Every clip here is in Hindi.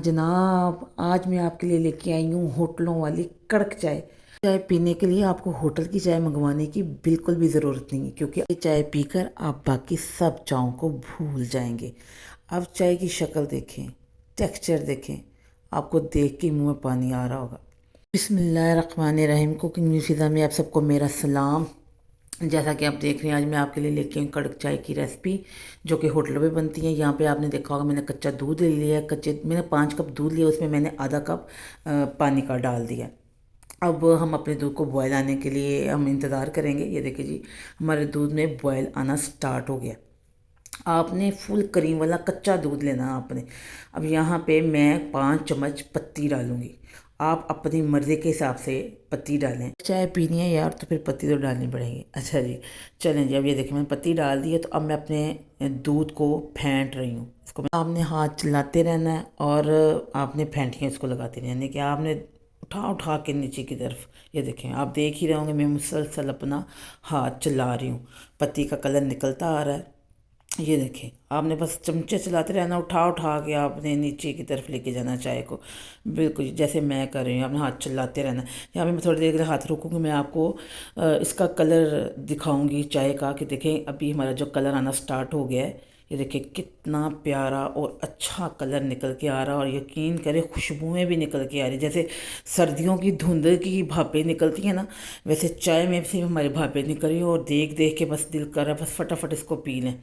जनाब, आज मैं आपके लिए लेके आई हूँ होटलों वाली कड़क चाय। चाय पीने के लिए आपको होटल की चाय मंगवाने की बिल्कुल भी ज़रूरत नहीं है, क्योंकि ये चाय पीकर आप बाकी सब चायों को भूल जाएंगे। अब चाय की शक्ल देखें, टेक्सचर देखें, आपको देख के मुंह में पानी आ रहा होगा। बिस्मिल्लाहिर्रहमानिर्रहीम। कुकिंग विद फिज़ा में आप सबको मेरा सलाम। जैसा कि आप देख रहे हैं, आज मैं आपके लिए लेके आई हूँ कड़क चाय की रेसिपी, जो कि होटलों में बनती है। यहाँ पे आपने देखा होगा मैंने कच्चा दूध ले लिया है। मैंने 5 कप दूध लिया, उसमें मैंने आधा कप पानी का डाल दिया। अब हम अपने दूध को बॉयल आने के लिए हम इंतज़ार करेंगे। ये देखिए जी, हमारे दूध में बॉयल आना स्टार्ट हो गया। आपने फुल क्रीम वाला कच्चा दूध लेना है आपने। अब यहाँ पे मैं 5 चम्मच पत्ती डालूंगी। आप अपनी मर्ज़ी के हिसाब से पत्ती डालें। चाय पीनी है यार तो फिर पत्ती तो डालनी पड़ेगी। अच्छा जी, चलें जी। अब ये देखिए मैंने पत्ती डाल दी है, तो अब मैं अपने दूध को फेंट रही हूँ। इसको आपने हाथ चलाते रहना है और आपने फेंटियाँ इसको लगाती रहनी कि आपने उठा उठा के नीचे की तरफ। ये देखें, आप देख ही रहे होंगे मैं मुसलसल अपना हाथ चला रही हूँ। पत्ती का कलर निकलता आ रहा है। ये देखें, आपने बस चमचे चलाते रहना, उठा उठा के आपने नीचे की तरफ लेके जाना चाय को, बिल्कुल जैसे मैं कर रही हूँ। आपने हाथ चलाते रहना। यहाँ पे मैं थोड़ी देर के लिए हाथ रोकूँगी, मैं आपको इसका कलर दिखाऊंगी चाय का, कि देखें अभी हमारा जो कलर आना स्टार्ट हो गया है। ये देखिए कितना प्यारा और अच्छा कलर निकल के आ रहा है, और यकीन करें खुशबुएं भी निकल के आ रही। जैसे सर्दियों की धुंध की भापें निकलती हैं ना, वैसे चाय में से हमारी भापें निकल रही हैं, और देख देख के बस दिल कर रहा है बस फटाफट इसको पी लें।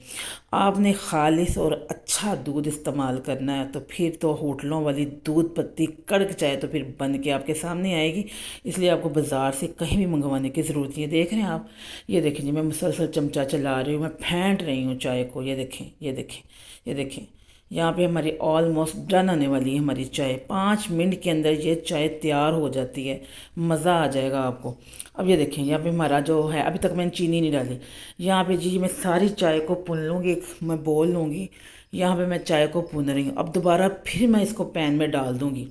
आपने खालिस और अच्छा दूध इस्तेमाल करना है, तो फिर तो होटलों वाली दूध पत्ती कड़क चाय तो फिर बन के आपके सामने आएगी। इसलिए आपको बाज़ार से कहीं भी मंगवाने की ज़रूरत नहीं है। देख रहे हैं आप, ये देखें जी, मैं मुसलसल चमचा चला रही हूँ, मैं फेंट रही हूँ चाय को। ये देखें, ये देखें, ये देखें, यहाँ पे हमारी ऑलमोस्ट डन आने वाली है हमारी चाय। 5 मिनट के अंदर ये चाय तैयार हो जाती है, मज़ा आ जाएगा आपको। अब ये देखें, यहाँ पे हमारा जो है, अभी तक मैंने चीनी नहीं डाली। यहाँ पे जी मैं सारी चाय को पुन लूँगी, मैं बोल लूँगी। यहाँ पे मैं चाय को पुन रही हूँ। अब दोबारा फिर मैं इसको पैन में डाल दूँगी।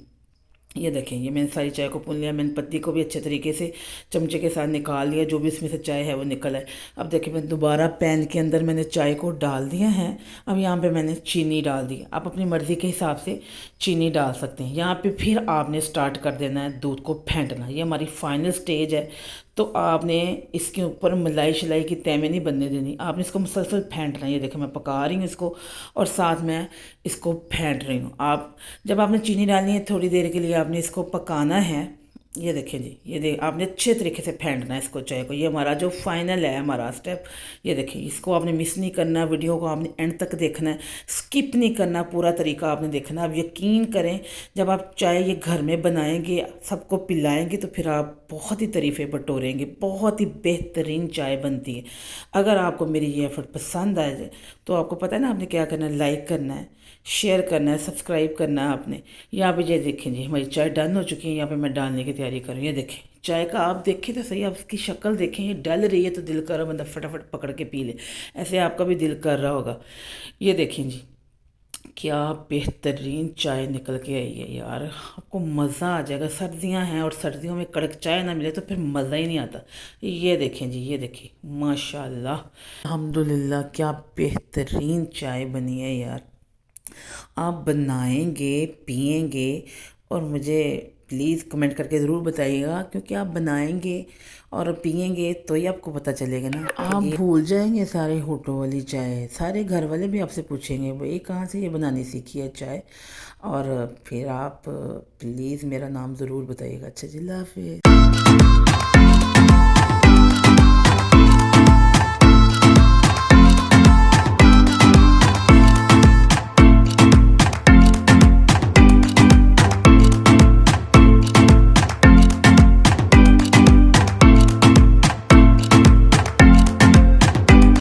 ये देखें, ये मैंने सारी चाय को पुन लिया। मैंने पत्ती को भी अच्छे तरीके से चमचे के साथ निकाल लिया, जो भी इसमें से चाय है वो निकल है। अब देखिए मैं दोबारा पैन के अंदर मैंने चाय को डाल दिया है। अब यहाँ पे मैंने चीनी डाल दी। आप अपनी मर्ज़ी के हिसाब से चीनी डाल सकते हैं। यहाँ पे फिर आपने स्टार्ट कर देना है दूध को फेंटना। ये हमारी फाइनल स्टेज है, तो आपने इसके ऊपर मलाई शलाई की तैमें नहीं बनने देनी। आपने इसको मुसलसल फेंटना है। ये देखो मैं पका रही हूँ इसको, और साथ में इसको फेंट रही हूँ। आप जब आपने चीनी डालनी है, थोड़ी देर के लिए आपने इसको पकाना है। ये देखें जी, ये देख आपने अच्छे तरीके से फेंटना है इसको चाय को। ये हमारा जो फाइनल है हमारा स्टेप। ये देखिए, इसको आपने मिस नहीं करना, वीडियो को आपने एंड तक देखना है, स्किप नहीं करना, पूरा तरीका आपने देखना है। आप यकीन करें, जब आप चाय ये घर में बनाएंगे, सबको पिलाएंगे, तो फिर आप बहुत ही तारीफ़ें बटोरेंगे। बहुत ही बेहतरीन चाय बनती है। अगर आपको मेरी ये एफर्ट पसंद आ जाए, तो आपको पता है ना आपने क्या करना है, लाइक करना है, शेयर करना है, सब्सक्राइब करना है आपने। यहाँ पे ये देखें जी, हमारी चाय डन हो चुकी है। यहाँ पे मैं डालने की तैयारी कर रही हूँ। ये देखें चाय का, आप देखें तो सही, आप इसकी शक्ल देखें, ये डल रही है तो दिल कर रहा बंदा फटाफट पकड़ के पी ले। ऐसे आपका भी दिल कर रहा होगा। ये देखें जी, क्या बेहतरीन चाय निकल के आई है यार, आपको मज़ा आ जाएगा। सर्दियां हैं और सर्दियों में कड़क चाय ना मिले तो फिर मज़ा ही नहीं आता। ये देखें जी, ये देखिए माशाल्लाह, अल्हम्दुलिल्लाह, क्या बेहतरीन चाय बनी है यार। आप बनाएंगे, पिएंगे, और मुझे प्लीज़ कमेंट करके ज़रूर बताइएगा, क्योंकि आप बनाएंगे और पिएंगे तो ही आपको पता चलेगा ना। आप भूल जाएंगे सारे होटलों वाली चाय। सारे घर वाले भी आपसे पूछेंगे भाई कहाँ से ये बनानी सीखी है चाय, और फिर आप प्लीज़ मेरा नाम ज़रूर बताइएगा। अच्छा जी, अल्लाह हाफ़िज़।